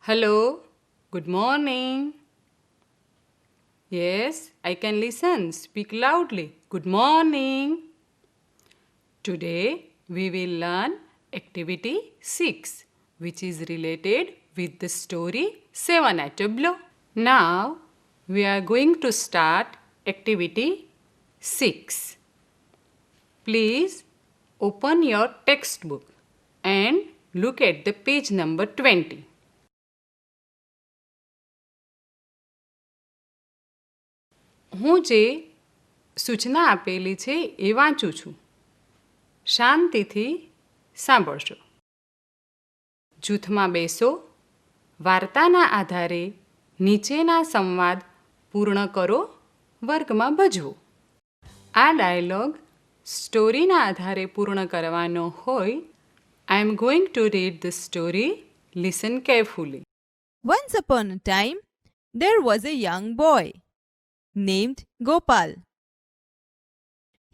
Hello, good morning. Yes, I can listen. Speak loudly. Good morning. Today we will learn activity 6, which is related with the story 7 at a blow. Now we are going to start activity 6. Please open your textbook and look at the page number 20. હું જે સૂચના આપેલી છે એ વાંચું છું. શાંતિથી સાંભળશો. જૂથમાં બેસો. વાર્તાના આધારે નીચેના સંવાદ પૂર્ણ કરો. વર્ગમાં ભજવો. આ ડાયલોગ સ્ટોરીના આધારે પૂર્ણ કરવાનો હોય. I am going to read the story. Listen carefully. Once upon a time, there was a young boy named Gopal.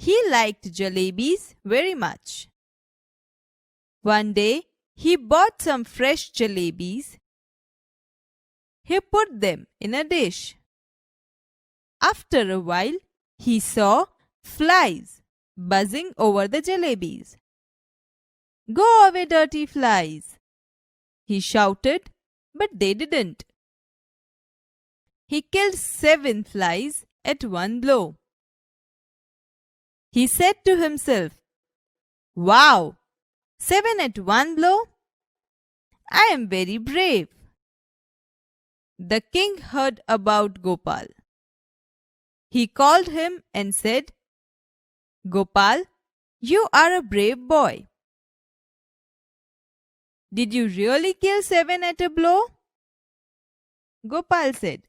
He liked jalebis very much. One day, he bought some fresh jalebis. He put them in a dish. After a while, he saw flies buzzing over the jalebis. "Go away, dirty flies!" he shouted, but they didn't. He killed 7 flies at one blow. He said to himself, "Wow! 7 at one blow? I am very brave." The king heard about Gopal. He called him and said, "Gopal, you are a brave boy. Did you really kill 7 at a blow?" Gopal said,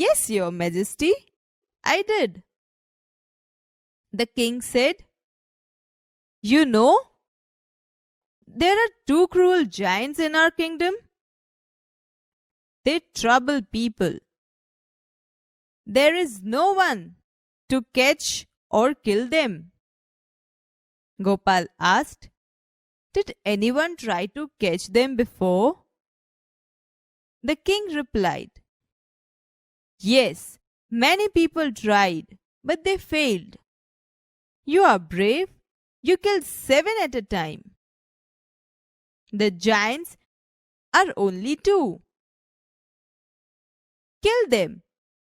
"Yes, Your Majesty, I did." The king said, "You know, there are 2 cruel giants in our kingdom. They trouble people. There is no one to catch or kill them." Gopal asked, "Did anyone try to catch them before?" The king replied, "Yes, many people tried, but they failed. You are brave. You killed 7 at a time. The giants are only 2. Kill them,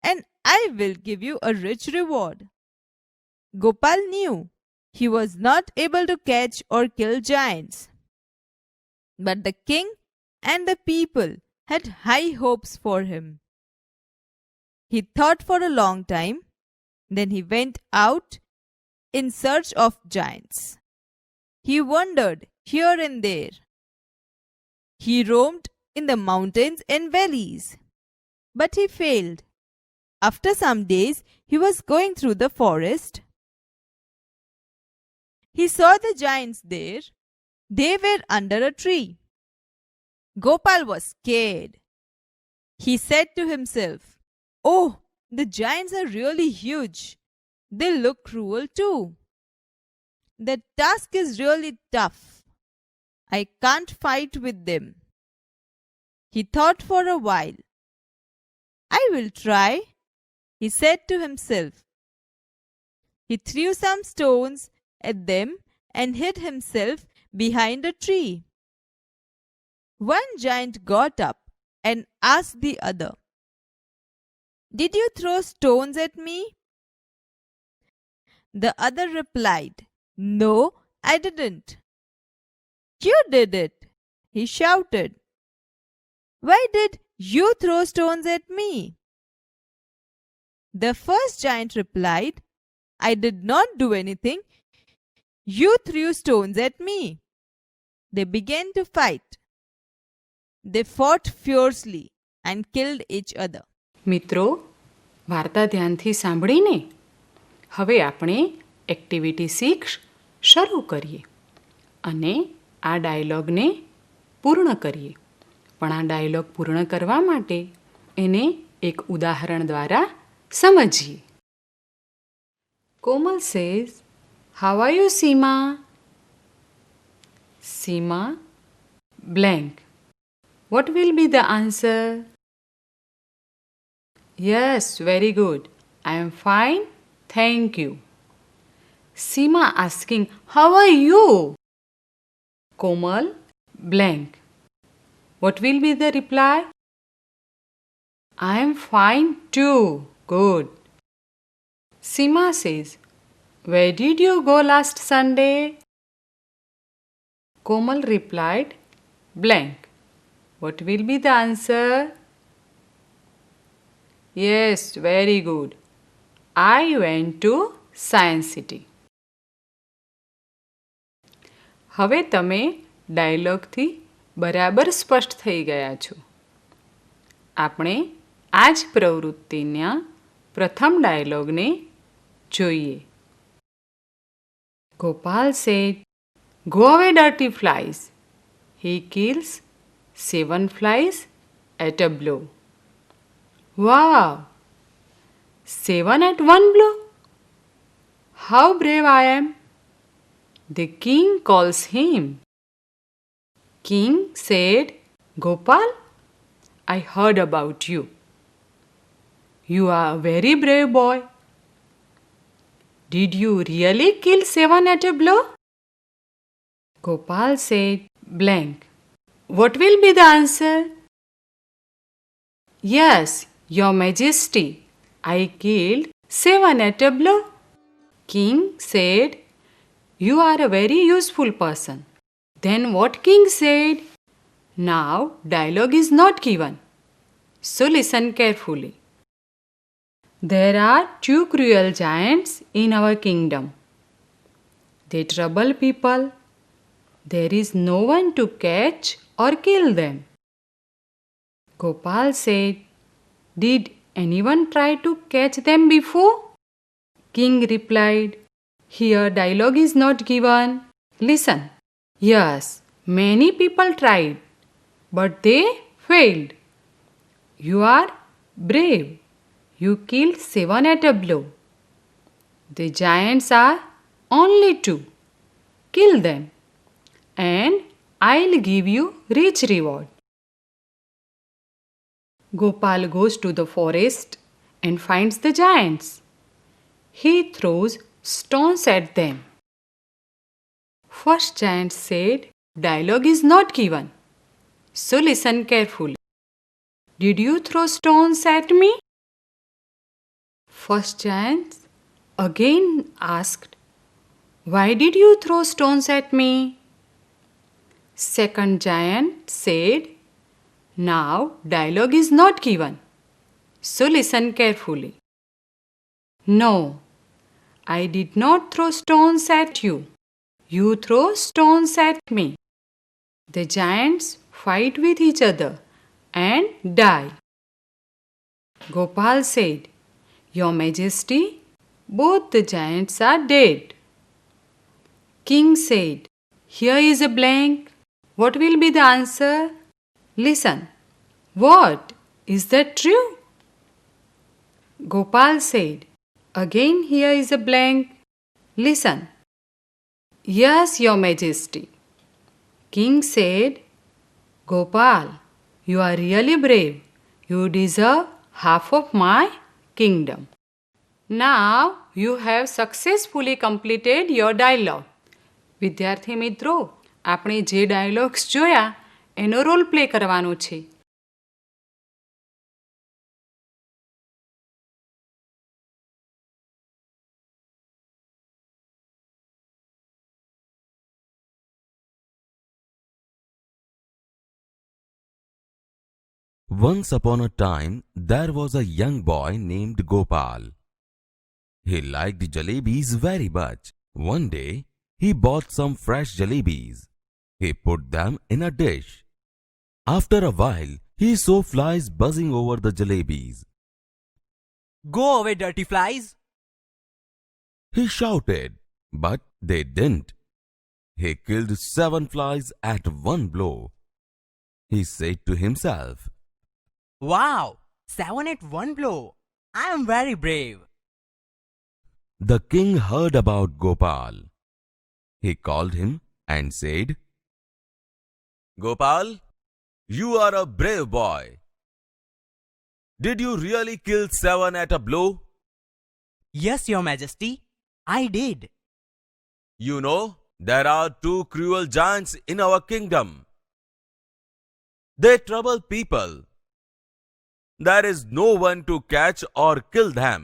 and I will give you a rich reward." Gopal knew he was not able to catch or kill giants. But the king and the people had high hopes for him. He thought for a long time. Then he went out in search of giants. He wandered here and there. He roamed in the mountains and valleys, but he failed. After some days, he was going through the forest. He saw the giants there. They were under a tree. Gopal was scared. He said to himself, "Oh, the giants are really huge. They look cruel too. The task is really tough. I can't fight with them." He thought for a while. "I will try," he said to himself. He threw some stones at them and hid himself behind a tree. One giant got up and asked the other, "Did you throw stones at me?" The other replied, "No, I didn't." "You did it," he shouted. "Why did you throw stones at me?" The first giant replied, "I did not do anything. You threw stones at me." They began to fight. They fought fiercely and killed each other. મિત્રો, વાર્તા ધ્યાનથી સાંભળીને હવે આપણે activity 6 શરૂ કરીએ અને આ ડાયલોગને પૂર્ણ કરીએ. પણ આ ડાયલોગ પૂર્ણ કરવા માટે એને એક ઉદાહરણ દ્વારા સમજીએ. કોમલ says, "How are you, Seema?" Seema blank. What will be the answer? Yes, very good. I am fine. Thank you. Seema asking, how are you? Komal, blank. What will be the reply? I am fine too. Good. Seema says, where did you go last Sunday? Komal replied, blank. What will be the answer? Yes, very good. I went to Science City. હવે તમે ડાયલોગથી બરાબર સ્પષ્ટ થઈ ગયા છો. આપણે આ જ પ્રવૃત્તિના પ્રથમ ડાયલોગને જોઈએ. Gopal said, go away dirty flies. He kills 7 flies at a blow. Wow! 7 at one blow? How brave I am! The king calls him. King said, Gopal, I heard about you. You are a very brave boy. Did you really kill 7 at a blow? Gopal said, blank. What will be the answer? Yes, Your Majesty, I killed 7 at a blow. King said, you are a very useful person. Then what King said? Now dialogue is not given. So listen carefully. There are 2 cruel giants in our kingdom. They trouble people. There is no one to catch or kill them. Gopal said, did anyone try to catch them before? King replied, here dialogue is not given. Listen. Yes, many people tried, but they failed. You are brave. You killed 7 at a blow. The giants are only 2. Kill them, and I'll give you rich reward. Gopal goes to the forest and finds the giants. He throws stones at them. First giant said, dialogue is not given. So listen carefully. Did you throw stones at me? First giant again asked, why did you throw stones at me? Second giant said, now dialogue is not given. So listen carefully. No, I did not throw stones at you. You throw stones at me. The giants fight with each other and die. Gopal said, Your Majesty, both the giants are dead. King said, here is a blank. What will be the answer? Listen. What? Is that true? Gopal said, again here is a blank. Listen. Yes, Your Majesty. King said, Gopal, you are really brave. You deserve half of my kingdom. Now you have successfully completed your dialogue. વિદ્યાર્થી મિત્રો, આપણે જે dialogues જોયા એનો role play કરવાનો છે. Once upon a time, there was a young boy named Gopal. He liked jalebis very much. One day, he bought some fresh jalebis. He put them in a dish. After a while, he saw flies buzzing over the jalebis. Go away, dirty flies! He shouted, but they didn't. He killed 7 flies at one blow. He said to himself, Wow! 7 at one blow! I am very brave. The king heard about Gopal. He called him and said, Gopal, You are a brave boy. Did you really kill 7 at a blow? Yes, Your Majesty, I did. You know, there are 2 cruel giants in our kingdom. They trouble people. There is no one to catch or kill them.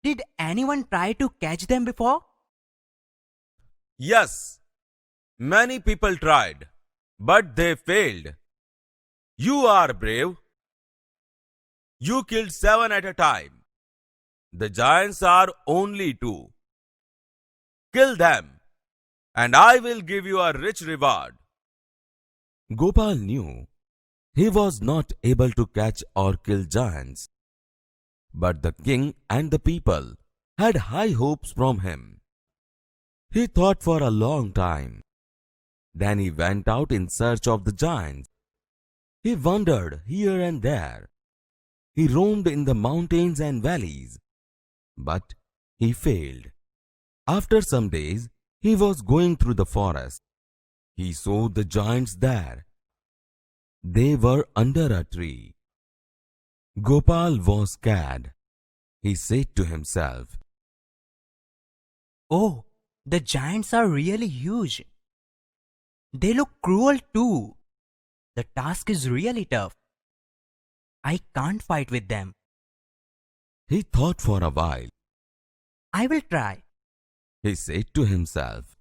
Did anyone try to catch them before? Yes, many people tried, but they failed. You are brave. You killed 7 at a time. The giants are only 2. Kill them, and I will give you a rich reward. Gopal knew he was not able to catch or kill giants, but the king and the people had high hopes from him. He thought for a long time. Then he went out in search of the giants. He wandered here and there. He roamed in the mountains and valleys, but he failed. After some days, he was going through the forest. He saw the giants there. They were under a tree. Gopal was scared. He said to himself, Oh, the giants are really huge. They look cruel too. The task is really tough. I can't fight with them. He thought for a while. I will try. He said to himself.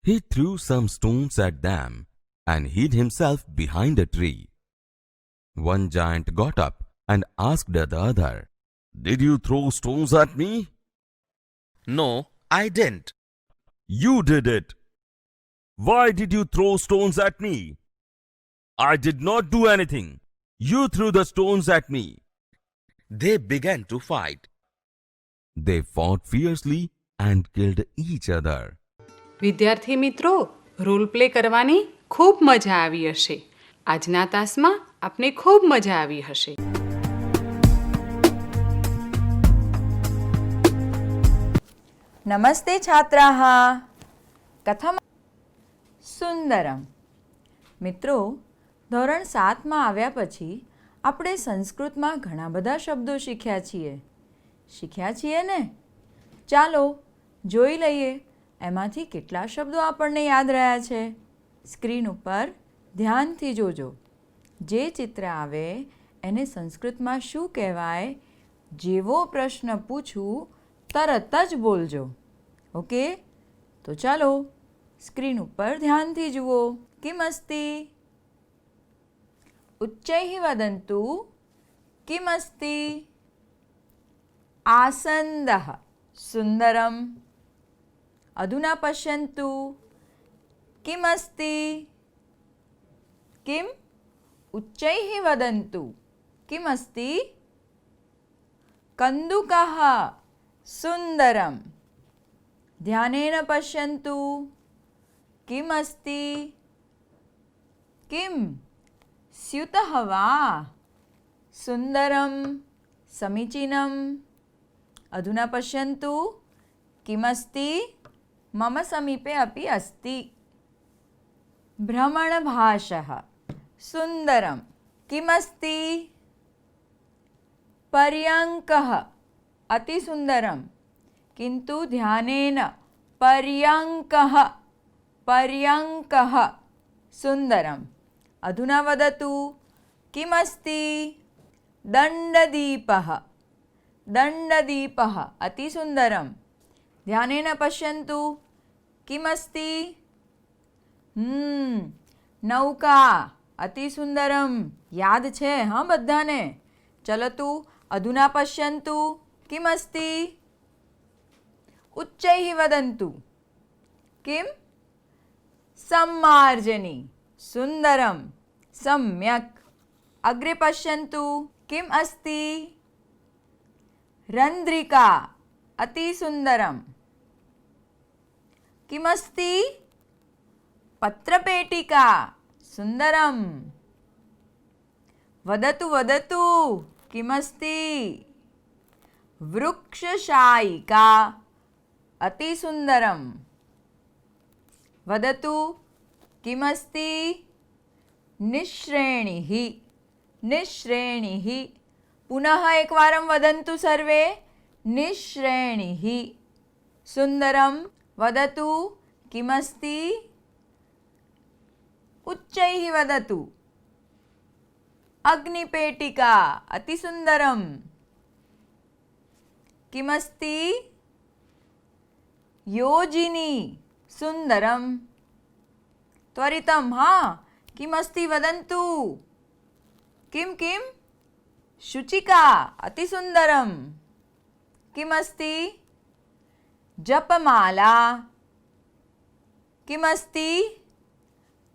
He threw some stones at them and hid himself behind a tree. One giant got up and asked the other, Did you throw stones at me? No, I didn't. You did it. Why did you throw stones at me? I did not do anything. You threw the stones at me. They began to fight. They fought fiercely and killed each other. વિદ્યાર્થી મિત્રો, role play કરવાની ખૂબ મજા આવી હશે. આજના તાસમાં આપને ખૂબ મજા આવી હશે. નમસ્તે છાત્રાः કથમ સુંદરમ. મિત્રો, ધોરણ 7માં આવ્યા પછી આપણે સંસ્કૃતમાં ઘણા બધા શબ્દો શીખ્યા છીએ ને? ચાલો જોઈ લઈએ એમાંથી કેટલા શબ્દો આપણને યાદ રહ્યા છે. સ્ક્રીન ઉપર ધ્યાનથી જોજો. જે ચિત્ર આવે એને સંસ્કૃતમાં શું કહેવાય, જેવો પ્રશ્ન પૂછું તરત જ બોલજો. ઓકે? તો ચાલો સ્ક્રીન ઉપર ધ્યાનથી જુઓ. કિમ અસ્તિ? ઉચ્ચૈઃ વદन्तु. કિમ અસ્તિ? આસन्दः સુંદરમ. અધુના પશ્યन्तु. કિમ અસ્તિ? કિમ? ઉચ્ચૈઃ વદन्तु. કિમ અસ્તિ? કંદુકः સુંદરમ. ધ્યાનેન પશ્યन्तु. કિમ અસ્તિ? કિમ? સ્યુતઃ વા? સુંદરમ. સમીચીનમ. અધુના પશ્યन्तु. કિમસ્તિ? મમ સમીપે અપि અસ્તિ. ભ્રમણભાષः સુંદરમ. કિમસ્તિ? પર્યङ्कः અતિસુંદરમ. કિन्तु ध्यानेन पर्यङ्कः पर्यङ्कः सुन्दरम्. अधुना वदतु किमस्ति? दण्डदीपः दण्डदीपः अतिसुन्दरं. ध्यानेन पश्यन्तु. किमस्ति? नौका अतिसुन्दरं. याद छे हाँ बधाने? चलतु अधुना पश्यन्तु. किमस्ति? उच्चैः वदन्तु. किं? सम्मार्जनी. सुन्दरं. सम्यक्. अग्रे पश्यन्तु. किम् अस्ति? रन्ध्रिका अतिसुन्दरं. किमस्ति? पत्रपेटिका. सुन्दरं. वदतु वदतु. किमस्ति? वृक्षशायिका अतिसुन्दरं. वदतु. किमस्ति? निःश्रेणिः निःश्रेणिः पुनः एकवारं वदन्तु सर्वे निःश्रेणिः सुन्दरं वदतु किमस्ति उच्चैः वदतु अग्निपेटिका अतिसुन्दरं किमस्ति योजिनी सुन्दरं त्वरितं हाँ किमस्ति वदन्तु किं किं शुचिका अतिसुन्दरं किमस्ति जपमाला किमस्ति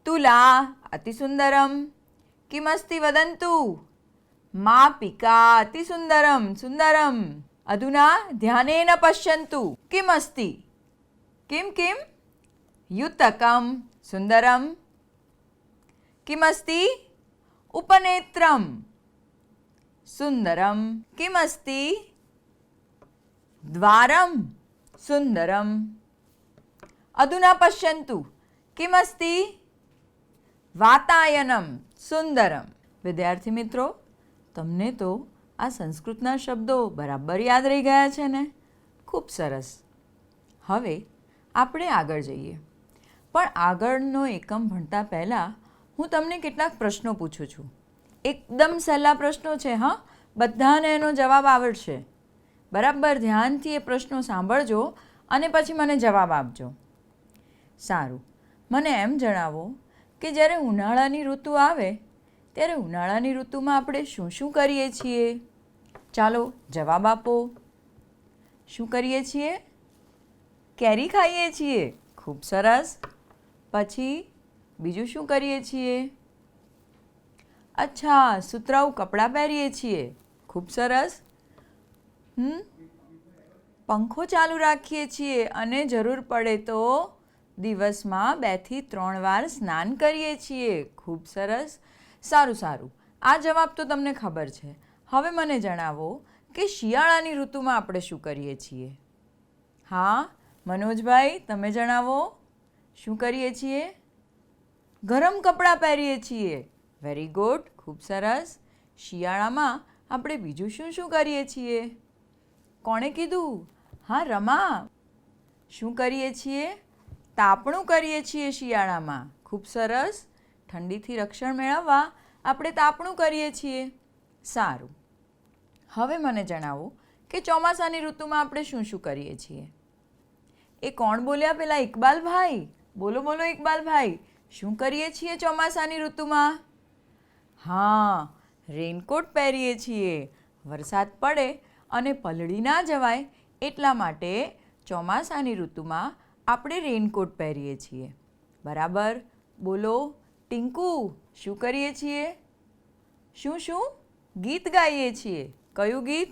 तुला अतिसुन्दरं किमस्ति वदन्तु मापिका अतिसुन्दरं सुन्दरम् अधुना ध्यानेन पश्यन्तु किमस्ति किं किं युतकं सुन्दरं किमस्ति उपनेत्रं सुन्दरं किमस्ति द्वारं सुन्दरम् अधुना पश्यन्तु किमस्ति वातायनं सुन्दरं विद्यार्थी मित्रों તમને તો આ સંસ્કૃતના શબ્દો બરાબર યાદ રહી ગયા છે ને ખૂબ સરસ હવે આપણે આગળ જઈએ પણ આગળનો એકમ ભણતા પહેલાં હું તમને કેટલાક પ્રશ્નો પૂછું છું એકદમ સહેલા પ્રશ્નો છે હા બધાને એનો જવાબ આવડશે બરાબર ધ્યાનથી એ પ્રશ્નો સાંભળજો અને પછી મને જવાબ આપજો સારું મને એમ જણાવો કે જ્યારે ઉનાળાની ઋતુ આવે ત્યારે ઉનાળાની ઋતુમાં આપણે શું શું કરીએ છીએ ચાલો જવાબ આપો શું કરીએ છીએ કેરી ખાઈએ છીએ ખૂબ સરસ પછી બીજું શું કરીએ છીએ અચ્છા સુતરાઉ કપડાં પહેરીએ છીએ ખૂબ સરસ પંખો ચાલુ રાખીએ છીએ અને જરૂર પડે તો દિવસમાં 2 થી 3 વાર સ્નાન કરીએ છીએ ખૂબ સરસ સારું સારું આ જવાબ તો તમને ખબર છે હવે મને જણાવો કે શિયાળાની ઋતુમાં આપણે શું કરીએ છીએ હા મનોજભાઈ તમે જણાવો શું કરીએ છીએ ગરમ કપડાં પહેરીએ છીએ વેરી ગુડ ખૂબ સરસ શિયાળામાં આપણે બીજું શું શું કરીએ છીએ કોણે કીધું હા રમા શું કરીએ છીએ તાપણું કરીએ છીએ શિયાળામાં ખૂબ સરસ ઠંડીથી રક્ષણ મેળવવા આપણે તાપણું કરીએ છીએ સારું હવે મને જણાવો કે ચોમાસાની ઋતુમાં આપણે શું શું કરીએ છીએ એ કોણ બોલ્યા પેલા ઇકબાલભાઈ બોલો બોલો ઇકબાલભાઈ શું કરીએ છીએ ચોમાસાની ઋતુમાં હા રેનકોટ પહેરીએ છીએ વરસાદ પડે અને પલળી ના જવાય એટલા માટે ચોમાસાની ઋતુમાં આપણે રેનકોટ પહેરીએ છીએ બરાબર બોલો ટિંકુ શું કરીએ છીએ શું શું ગીત ગાઈએ છીએ કયું ગીત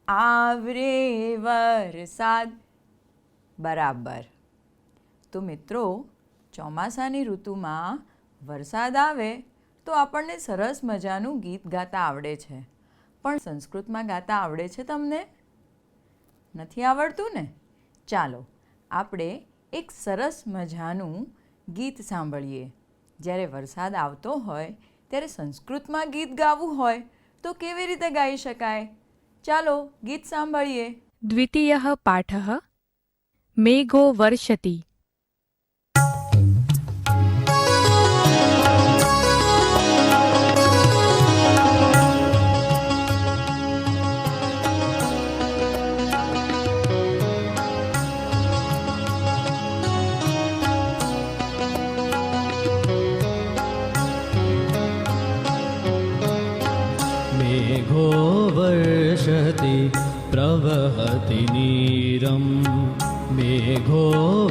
આવરે વરસાદ બરાબર તો મિત્રો ચોમાસાની ઋતુમાં વરસાદ આવે તો આપણને સરસ મજાનું ગીત ગાતા આવડે છે પણ સંસ્કૃતમાં ગાતા આવડે છે તમને નથી આવડતું ને ચાલો આપણે એક સરસ મજાનું ગીત સાંભળીએ જ્યારે વરસાદ આવતો હોય ત્યારે સંસ્કૃતમાં ગીત ગાવું હોય તો કેવી રીતે ગાઈ શકાય ચાલો ગીત સાંભળીએ દ્વિતીયઃ પાઠः મેઘો વર્ષતિ मेघो वर्षति प्रवहति नीरं मेघो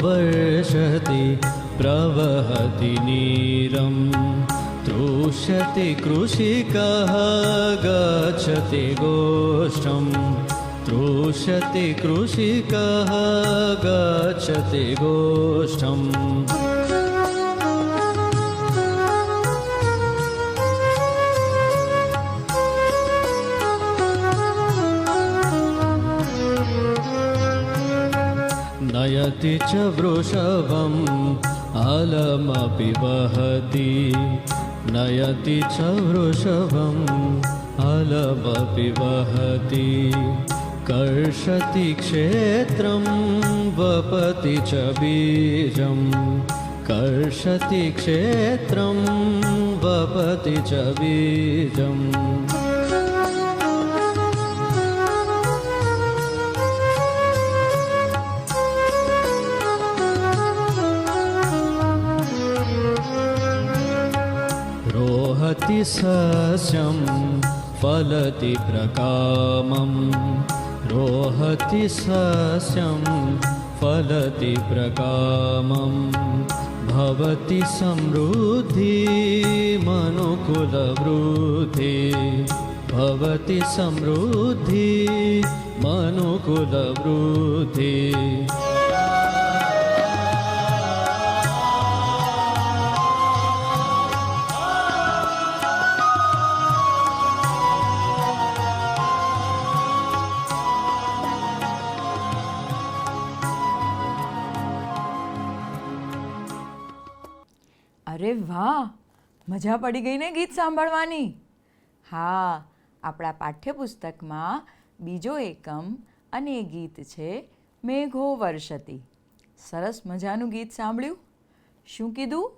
वर्षति प्रवहति नीरं तृष्यति कृषिकः गच्छति गोष्ठं तृष्यति कृषिकः गच्छति गोष्ठम् नयति च वृषभम् अलमपि वहति नयति च वृषभम् अलमपि वहति कर्षति क्षेत्रं वपति च बीजं कर्षति क्षेत्रं वपति च बीजम् रोहति सस्यं फलति प्रकामं रोहति सस्यं फलति प्रकामं भवति समृद्धि मनुकुलवृद्धि भवति समृद्धि मनुकुलवृद्धि અરે વાહ, મજા પડી ગઈ ને ગીત સાંભળવાની. હા, આપણા પાઠ્યપુસ્તકમાં બીજો એકમ અને એ ગીત છે મેઘો વર્ષતિ. સરસ મજાનું ગીત સાંભળ્યું. શું કીધું?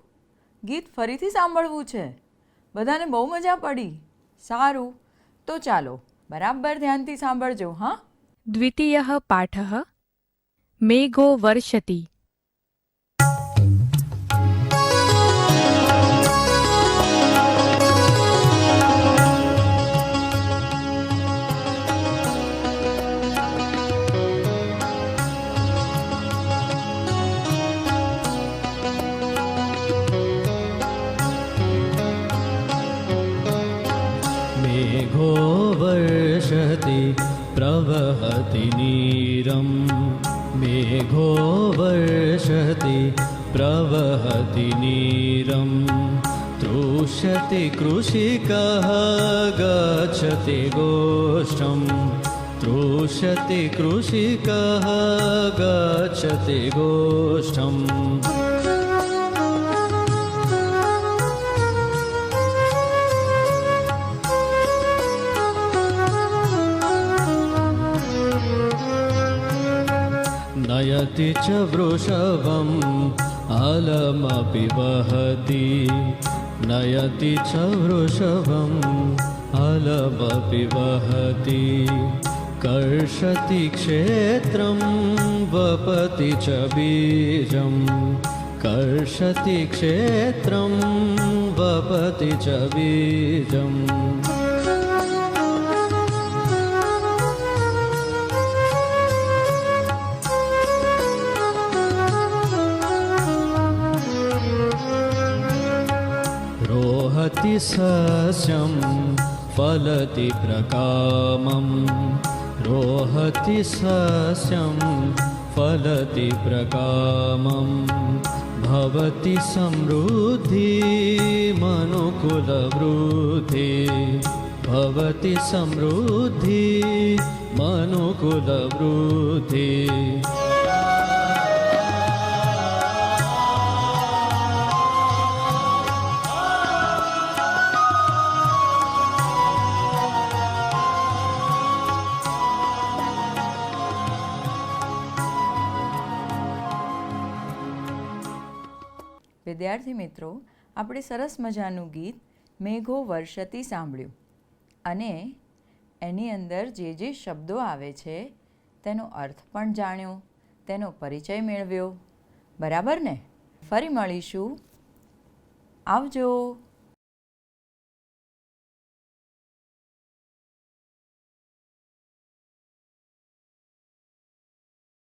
ગીત ફરીથી સાંભળવું છે. બધાને બહુ મજા પડી. સારું, તો ચાલો બરાબર ધ્યાનથી સાંભળજો. હા, द्वितीयः पाठः मेघो वर्षति. मेघो वर्षति प्रवहति नीरं मेघो वर्षति प्रवहति नीरं तृष्यति कृषिकः गच्छति गोष्ठं तृष्यति कृषिकः गच्छति गोष्ठम् नयति च वृषभम् अलमपि वहति नयति च वृषभम् अलमपि वहति कर्षति क्षेत्रं वपति च बीजं कर्षति क्षेत्रं वपति च बीजम् रोहति सस्यं फलति प्रकामं रोहति सस्यं फलति प्रकामं भवति समृद्धि मनुकुलवृद्धि भवति समृद्धि मनुकुलवृद्धि વિદ્યાર્થી મિત્રો, આપણે સરસ મજાનું ગીત મેઘો વર્ષતિ સાંભળ્યું અને એની અંદર જે જે શબ્દો આવે છે તેનો અર્થ પણ જાણ્યો, તેનો પરિચય મેળવ્યો. બરાબર ને? ફરી મળીશું. આવજો.